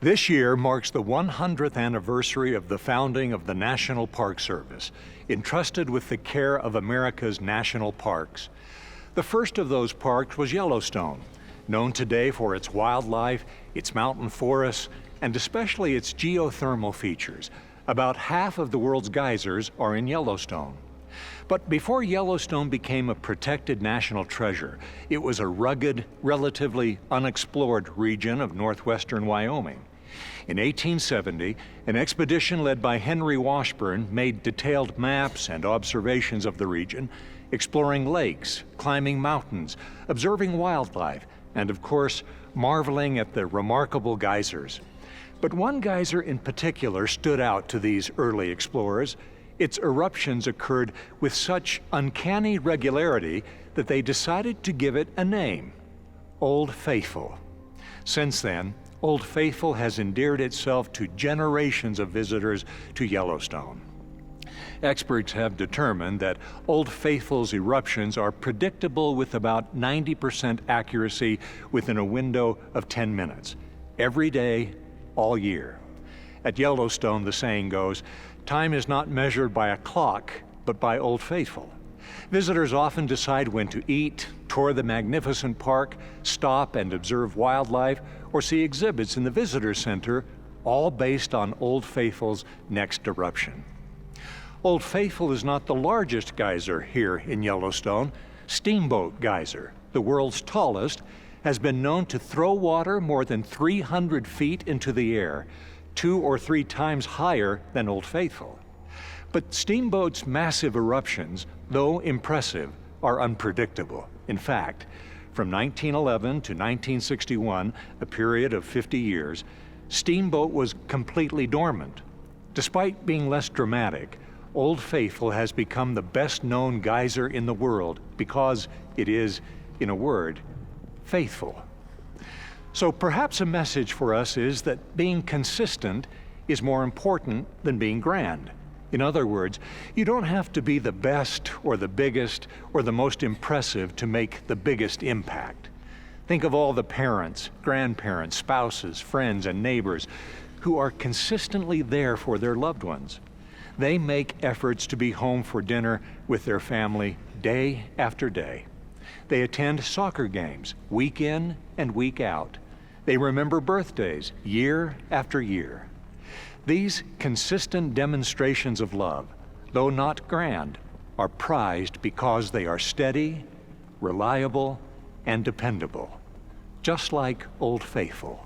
This year marks the 100th anniversary of the founding of the National Park Service, entrusted with the care of America's national parks. The first of those parks was Yellowstone, known today for its wildlife, its mountain forests, and especially its geothermal features. About half of the world's geysers are in Yellowstone. But before Yellowstone became a protected national treasure, it was a rugged, relatively unexplored region of northwestern Wyoming. In 1870, an expedition led by Henry Washburn made detailed maps and observations of the region, exploring lakes, climbing mountains, observing wildlife, and of course, marveling at the remarkable geysers. But one geyser in particular stood out to these early explorers. Its eruptions occurred with such uncanny regularity that they decided to give it a name, Old Faithful. Since then, Old Faithful has endeared itself to generations of visitors to Yellowstone. Experts have determined that Old Faithful's eruptions are predictable with about 90% accuracy within a window of 10 minutes, every day, all year. At Yellowstone, the saying goes, time is not measured by a clock, but by Old Faithful. Visitors often decide when to eat, tour the magnificent park, stop and observe wildlife, or see exhibits in the visitor center, all based on Old Faithful's next eruption. Old Faithful is not the largest geyser here in Yellowstone. Steamboat Geyser, the world's tallest, has been known to throw water more than 300 feet into the air, 2 or 3 times higher than Old Faithful. But Steamboat's massive eruptions, though impressive, are unpredictable. In fact, from 1911 to 1961, a period of 50 years, Steamboat was completely dormant. Despite being less dramatic, Old Faithful has become the best-known geyser in the world because it is, in a word, faithful. So perhaps a message for us is that being consistent is more important than being grand. In other words, you don't have to be the best or the biggest or the most impressive to make the biggest impact. Think of all the parents, grandparents, spouses, friends, and neighbors who are consistently there for their loved ones. They make efforts to be home for dinner with their family day after day. They attend soccer games week in and week out. They remember birthdays year after year. These consistent demonstrations of love, though not grand, are prized because they are steady, reliable, and dependable, just like Old Faithful.